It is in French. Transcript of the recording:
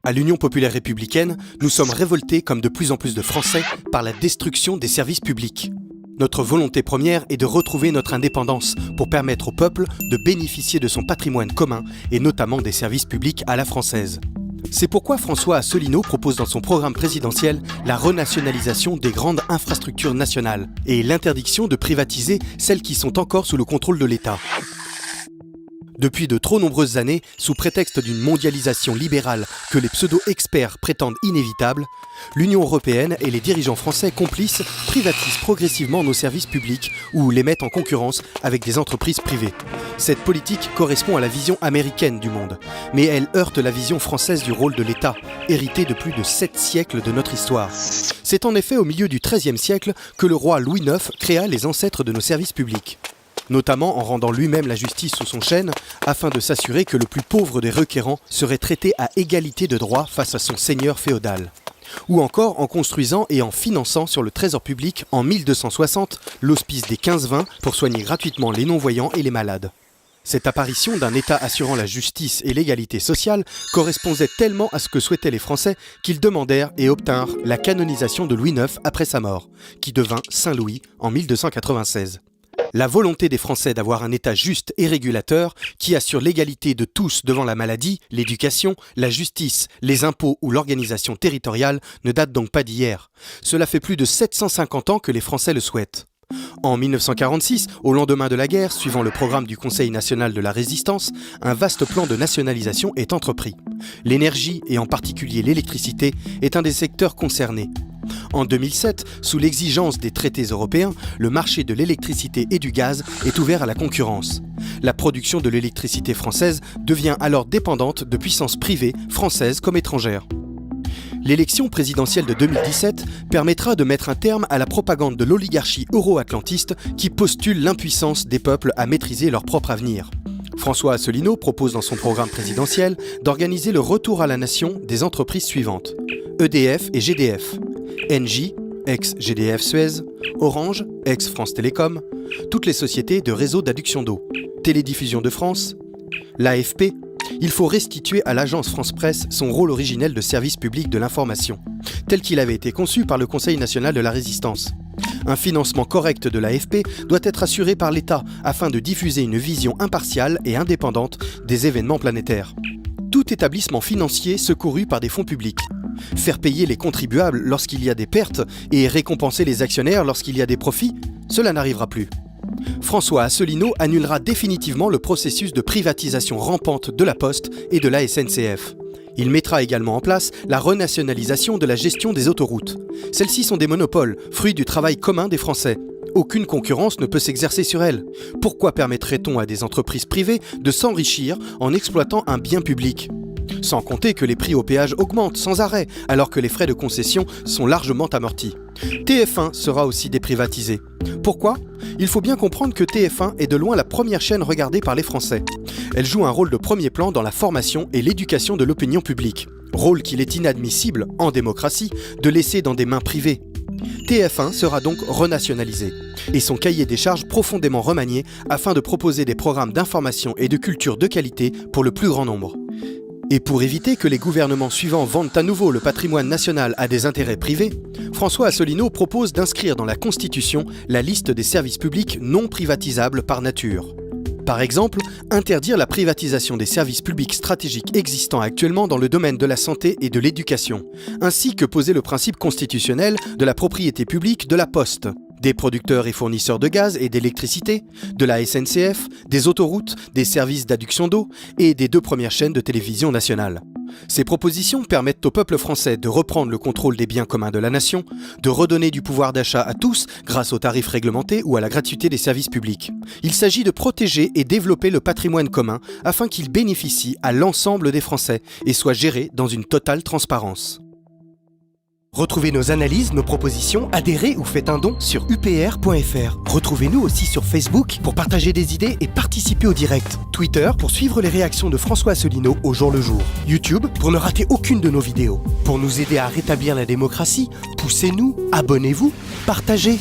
À l'Union populaire républicaine, nous sommes révoltés comme de plus en plus de Français par la destruction des services publics. Notre volonté première est de retrouver notre indépendance pour permettre au peuple de bénéficier de son patrimoine commun et notamment des services publics à la française. C'est pourquoi François Asselineau propose dans son programme présidentiel la renationalisation des grandes infrastructures nationales et l'interdiction de privatiser celles qui sont encore sous le contrôle de l'État. Depuis de trop nombreuses années, sous prétexte d'une mondialisation libérale que les pseudo-experts prétendent inévitable, l'Union européenne et les dirigeants français complices privatisent progressivement nos services publics ou les mettent en concurrence avec des entreprises privées. Cette politique correspond à la vision américaine du monde, mais elle heurte la vision française du rôle de l'État, hérité de plus de 7 siècles de notre histoire. C'est en effet au milieu du XIIIe siècle que le roi Louis IX créa les ancêtres de nos services publics, notamment en rendant lui-même la justice sous son chêne, afin de s'assurer que le plus pauvre des requérants serait traité à égalité de droit face à son seigneur féodal. Ou encore en construisant et en finançant sur le trésor public en 1260 l'hospice des 15-20 pour soigner gratuitement les non-voyants et les malades. Cette apparition d'un État assurant la justice et l'égalité sociale correspondait tellement à ce que souhaitaient les Français qu'ils demandèrent et obtinrent la canonisation de Louis IX après sa mort, qui devint Saint Louis en 1296. La volonté des Français d'avoir un État juste et régulateur qui assure l'égalité de tous devant la maladie, l'éducation, la justice, les impôts ou l'organisation territoriale ne date donc pas d'hier. Cela fait plus de 750 ans que les Français le souhaitent. En 1946, au lendemain de la guerre, suivant le programme du Conseil national de la résistance, un vaste plan de nationalisation est entrepris. L'énergie, et en particulier l'électricité, est un des secteurs concernés. En 2007, sous l'exigence des traités européens, le marché de l'électricité et du gaz est ouvert à la concurrence. La production de l'électricité française devient alors dépendante de puissances privées, françaises comme étrangères. L'élection présidentielle de 2017 permettra de mettre un terme à la propagande de l'oligarchie euro-atlantiste qui postule l'impuissance des peuples à maîtriser leur propre avenir. François Asselineau propose dans son programme présidentiel d'organiser le retour à la nation des entreprises suivantes: EDF et GDF, Engie, ex-GDF Suez, Orange, ex-France Télécom, toutes les sociétés de réseaux d'adduction d'eau, Télédiffusion de France, l'AFP. Il faut restituer à l'agence France Presse son rôle originel de service public de l'information, tel qu'il avait été conçu par le Conseil national de la résistance. Un financement correct de l'AFP doit être assuré par l'État afin de diffuser une vision impartiale et indépendante des événements planétaires. Tout établissement financier secouru par des fonds publics. Faire payer les contribuables lorsqu'il y a des pertes et récompenser les actionnaires lorsqu'il y a des profits, cela n'arrivera plus. François Asselineau annulera définitivement le processus de privatisation rampante de la Poste et de la SNCF. Il mettra également en place la renationalisation de la gestion des autoroutes. Celles-ci sont des monopoles, fruits du travail commun des Français. Aucune concurrence ne peut s'exercer sur elles. Pourquoi permettrait-on à des entreprises privées de s'enrichir en exploitant un bien public ? Sans compter que les prix au péage augmentent sans arrêt, alors que les frais de concession sont largement amortis. TF1 sera aussi déprivatisé. Pourquoi ? Il faut bien comprendre que TF1 est de loin la première chaîne regardée par les Français. Elle joue un rôle de premier plan dans la formation et l'éducation de l'opinion publique. Rôle qu'il est inadmissible, en démocratie, de laisser dans des mains privées. TF1 sera donc renationalisé et son cahier des charges profondément remanié afin de proposer des programmes d'information et de culture de qualité pour le plus grand nombre. Et pour éviter que les gouvernements suivants vendent à nouveau le patrimoine national à des intérêts privés, François Asselineau propose d'inscrire dans la Constitution la liste des services publics non privatisables par nature. Par exemple, interdire la privatisation des services publics stratégiques existants actuellement dans le domaine de la santé et de l'éducation, ainsi que poser le principe constitutionnel de la propriété publique de la Poste, des producteurs et fournisseurs de gaz et d'électricité, de la SNCF, des autoroutes, des services d'adduction d'eau et des 2 premières chaînes de télévision nationale. Ces propositions permettent au peuple français de reprendre le contrôle des biens communs de la nation, de redonner du pouvoir d'achat à tous grâce aux tarifs réglementés ou à la gratuité des services publics. Il s'agit de protéger et développer le patrimoine commun afin qu'il bénéficie à l'ensemble des Français et soit géré dans une totale transparence. Retrouvez nos analyses, nos propositions, adhérez ou faites un don sur upr.fr. Retrouvez-nous aussi sur Facebook pour partager des idées et participer au direct. Twitter pour suivre les réactions de François Asselineau au jour le jour. YouTube pour ne rater aucune de nos vidéos. Pour nous aider à rétablir la démocratie, poussez-nous, abonnez-vous, partagez.